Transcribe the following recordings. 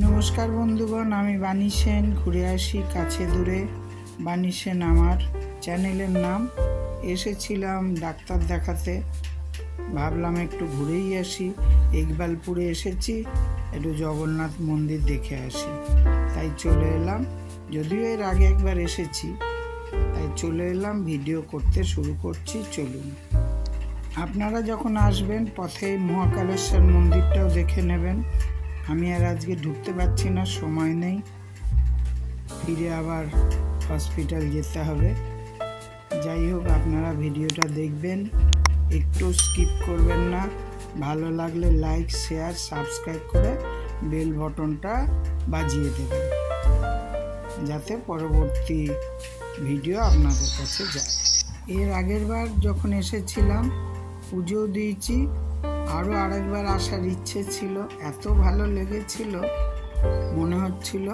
নমস্কার বন্ধুগণ, আমি বাণী সেন। ঘুরে আসি কাছে দূরে। বাণী সেন আমার চ্যানেলের নাম। এসেছিলাম ডাক্তার দেখাতে, ভাবলাম একটু ঘুরেই আসি। ইকবালপুরে এসেছি, একটু জগন্নাথ মন্দির দেখে আসি, তাই চলে এলাম। যদিও এর আগে একবার এসেছি, তাই চলে এলাম, ভিডিও করতে শুরু করছি। চলুন, আপনারা যখন আসবেন পথে মহাকালেশ্বর মন্দিরটাও দেখে নেবেন। আমি আর আজকে ঢুকতে পারছি না, সময় নেই, ফিরে আবার হসপিটাল যেতে হবে। যাই হোক, আপনারা ভিডিওটা দেখবেন, একটু স্কিপ করবেন না। ভালো লাগলে লাইক, শেয়ার, সাবস্ক্রাইব করে বেল বটনটা বাজিয়ে দেবেন, যাতে পরবর্তী ভিডিও আপনাদের কাছে যায়। এর আগের বার যখন এসেছিলাম পুজো দিয়েছি, আরও আরেকবার আসার ইচ্ছে ছিল। এত ভালো লেগেছিল, মনে হচ্ছিল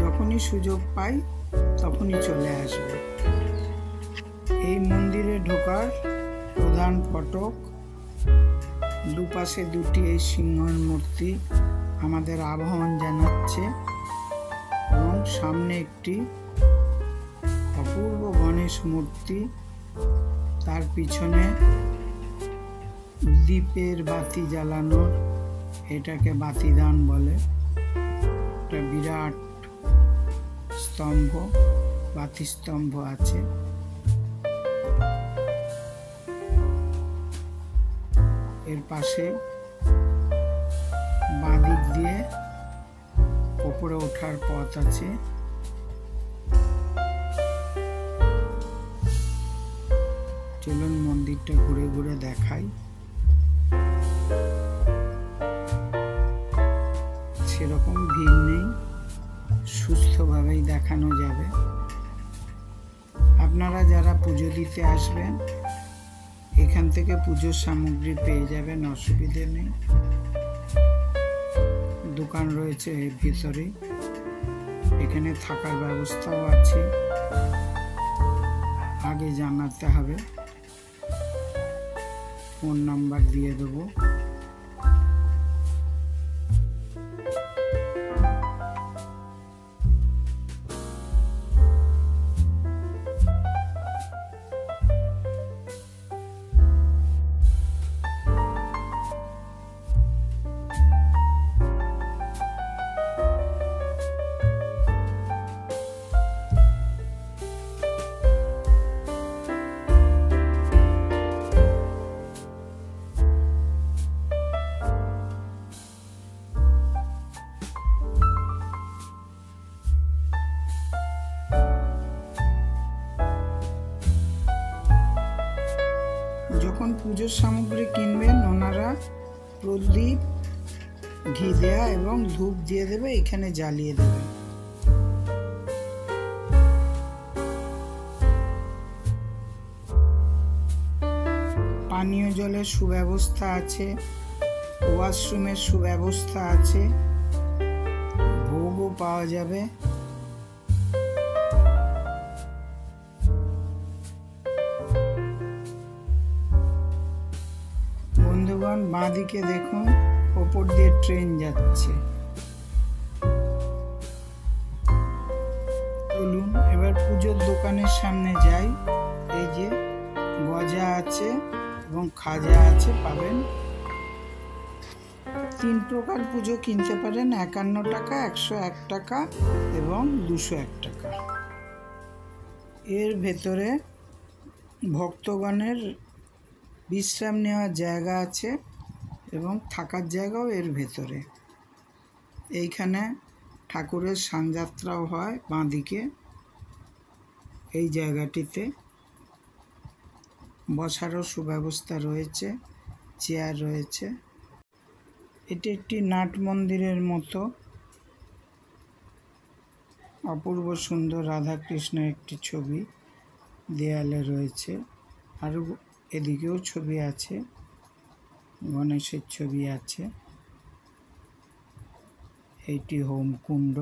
যখনই সুযোগ পাই তখনই চলে আসবে। এই মন্দিরে ঢোকার প্রধান ফটক, দুপাশে দুটি এই সিংহের মূর্তি আমাদের আহ্বান জানাচ্ছে, এবং সামনে একটি অপূর্ব গণেশ মূর্তি, তার পিছনে দীপের বাতি জ্বালানোর, এটাকে বাতিদান বলে। একটা বিরাট স্তম্ভ, বাতি স্তম্ভ আছে। এর পাশে বাঁ দিক দিয়ে উপরে ওঠার পথ আছে। চলুন মন্দিরটা ঘুরে ঘুরে দেখাই। সেরকম ভিড় নেই, সুস্থভাবেই দেখানো যাবে। আপনারা যারা পুজো দিতে আসবেন এখান থেকে পুজোর সামগ্রী পেয়ে যাবেন, অসুবিধে নেই। দোকান রয়েছে এর ভিতরে, এখানে থাকার ব্যবস্থাও আছে। আগে জানাতে হবে, ফোন নাম্বার দিয়ে দেবো। যখন পুজোর সামগ্রী কিনবেন ওনারা প্রদীপ, ঘি দেয়া এবং ধূপ দিয়ে দেবে, এখানে জ্বালিয়ে দেবে। পানীয় জলের সুব্যবস্থা আছে, ওয়াশরুমের সুব্যবস্থা আছে, ভোগও পাওয়া যাবে। বন্ধুগণ, বাঁ দিকে দেখুন, ওপর দিয়ে ট্রেন যাচ্ছে। চলুন এবার পুজোর দোকানের সামনে যাই। এই যে গজা আছে এবং খাজা আছে, পাবেন। 3 প্রকার পুজো কিনতে পারেন, 51 টাকা, 101 টাকা এবং 201 টাকা। এর ভেতরে ভক্তগণের বিশ্রাম নেওয়ার জায়গা আছে এবং থাকার জায়গাও এর ভেতরে। এইখানে ঠাকুরের সাংযাত্রাও হয়। বাঁদিকে এই জায়গাটিতে বসারও সুব্যবস্থা রয়েছে, চেয়ার রয়েছে। এটি একটি নাট মন্দিরের মতো, অপূর্ব সুন্দর রাধাকৃষ্ণের একটি ছবি দেয়ালে রয়েছে। আরও এদিকেও ছবি আছে, গণেশের ছবি আছে। এইটি হোমকুণ্ড।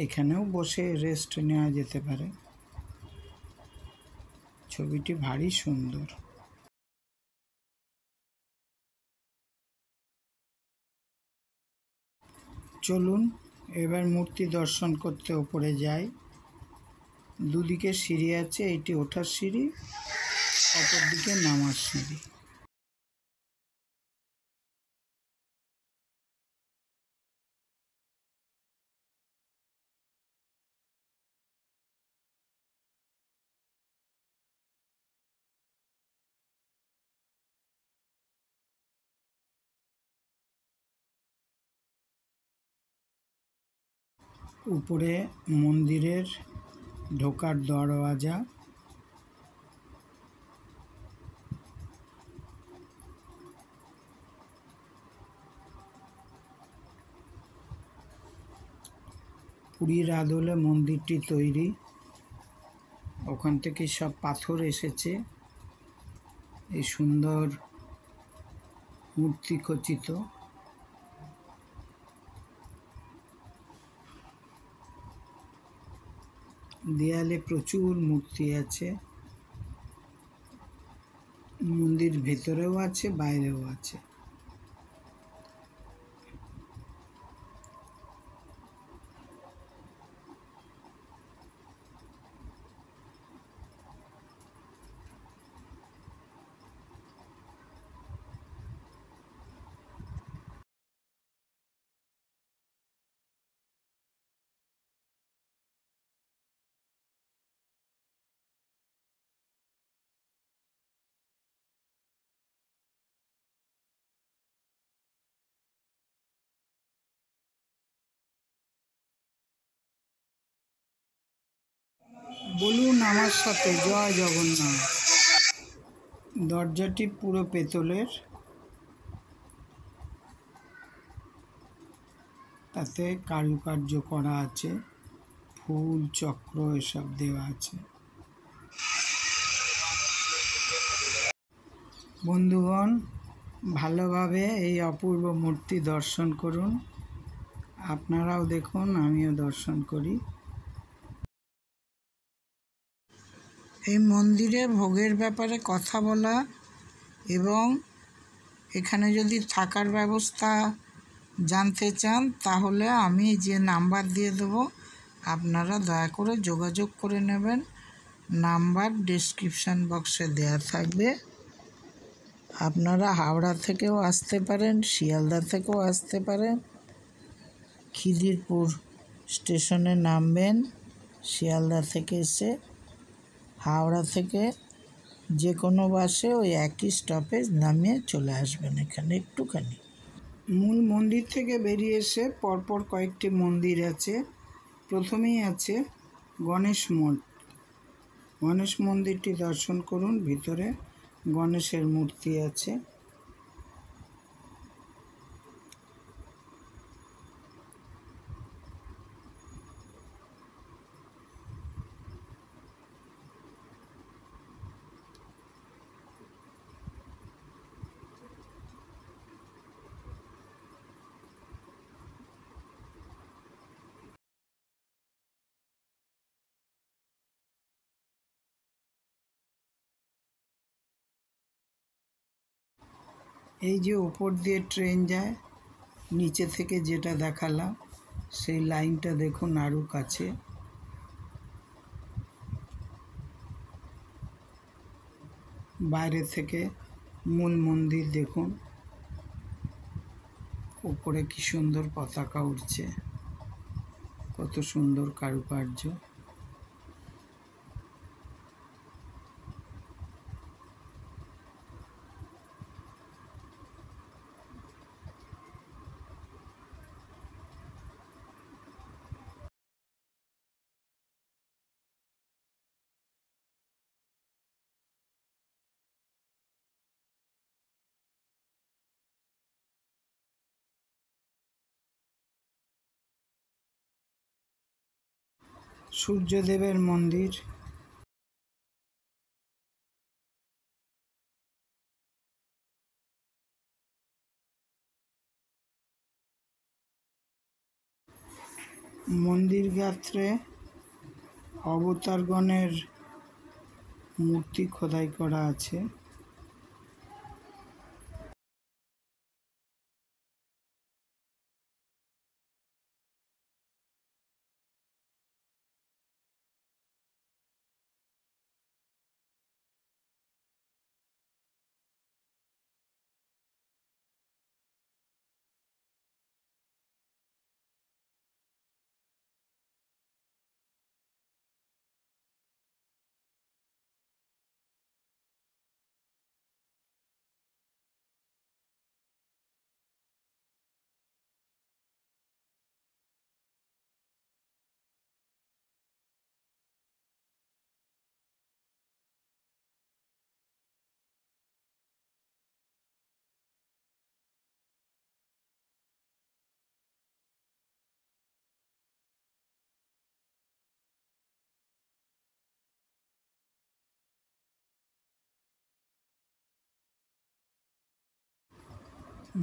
এখানেও বসে রেস্ট নেওয়া যেতে পারে। ছবিটি ভারী সুন্দর। চলুন এবার মূর্তি দর্শন করতে ওপরে যাই। দুদিকে সিঁড়ি আছে, এইটি ওঠার সিঁড়ি, অপর দিকে নামার সিঁড়ি। উপরে মন্দিরের ঢোকার দরওয়াজা। পুরীর আদলে মন্দিরটি তৈরি, ওখান থেকে সব পাথর এসেছে, এই সুন্দর মূর্তি খচিত। দেয়ালে প্রচুর মূর্তি আছে, মন্দির ভেতরেও আছে বাইরেও আছে। বলুন আমার সাথে, জয় জগন্নাথ। দরজাটি পুরো পেতলের, তাতে কারুকার্য করা আছে, ফুল চক্র এসব দেওয়া আছে। বন্ধুগণ, ভালোভাবে এই অপূর্ব মূর্তি দর্শন করুন। আপনারাও দেখুন, আমিও দর্শন করি। এই মন্দিরে ভোগের ব্যাপারে কথা বলা এবং এখানে যদি থাকার ব্যবস্থা জানতে চান তাহলে আমি যে নাম্বার দিয়ে দেবো আপনারা দয়া করে যোগাযোগ করে নেবেন। নাম্বার ডেসক্রিপশান বক্সে দেয়া থাকবে। আপনারা হাওড়া থেকেও আসতে পারেন, শিয়ালদা থেকেও আসতে পারেন। খিদিরপুর স্টেশনে নামবেন, শিয়ালদা থেকে এসে হাওড়া থেকে যে কোনো বাসে ওই একই স্টপেজ নামিয়ে চলে আসবেন এখানে একটুখানি। মূল মন্দির থেকে বেরিয়ে এসে পরপর কয়েকটি মন্দির আছে। প্রথমেই আছে গণেশ মঠ। গণেশ মন্দিরটি দর্শন করুন, ভিতরে গণেশের মূর্তি আছে। এই যে উপর দিয়ে ট্রেন যায়, নিচে থেকে যেটা দেখালাম সেই লাইনটা দেখুন আরও কাছে। বাইরে থেকে মূল মন্দির দেখুন, উপরে কি সুন্দর পতাকা উঠছে, কত সুন্দর কারুকার্য। সূর্যদেবের মন্দির। মন্দির গাত্রে অবতারগণের মূর্তি খোদাই করা আছে।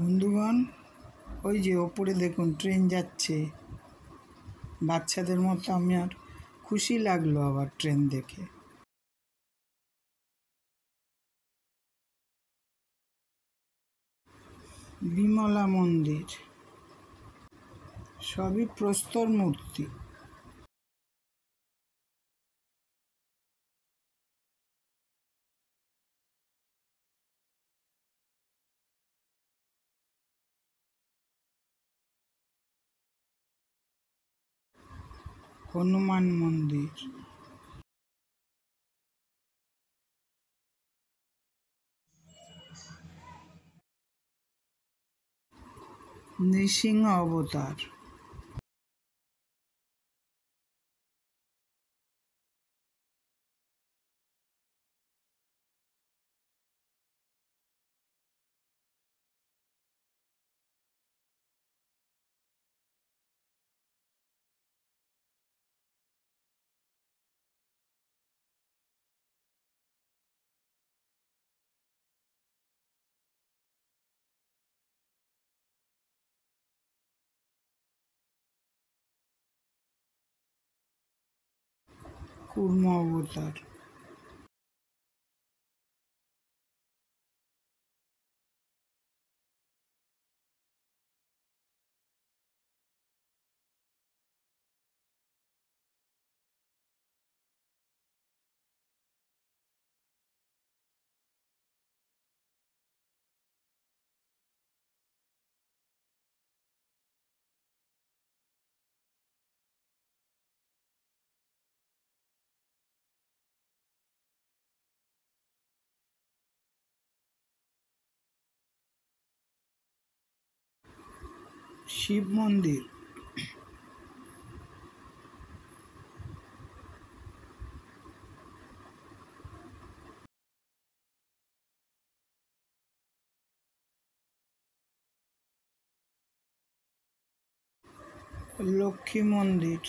বন্ধুগণ, ওই যে ওপরে দেখুন ট্রেন যাচ্ছে। বাচ্চাদের মতো আমার খুশি লাগলো আবার ট্রেন দেখে। বিমলা মন্দির, সবই প্রস্তর মূর্তি। হনুমান মন্দির, নৃসিংহ অবতার, কুর্ম অবতার, শিব মন্দির, লক্ষ্মী মন্দির,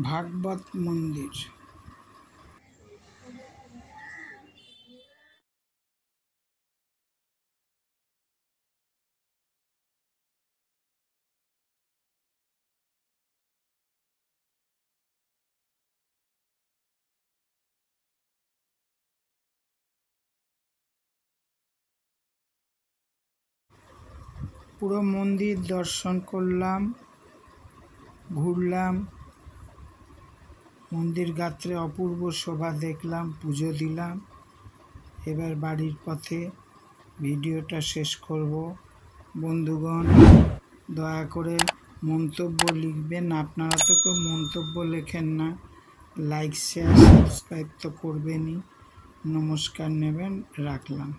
ভাগবত মন্দির, পুরো মন্দির দর্শন করলাম, ঘুরলাম, মন্দির গাত্রে অপূর্ব শোভা দেখলাম, পুজো দিলাম। এবার বাড়ির পথে ভিডিওটা শেষ করব। বন্ধুগণ, দয়া করে মন্তব্য লিখবেন। আপনারা তো কেউ মন্তব্য লেখেন না। লাইক, শেয়ার, সাবস্ক্রাইব তো করবেনই। নমস্কার নেবেন, রাখলাম।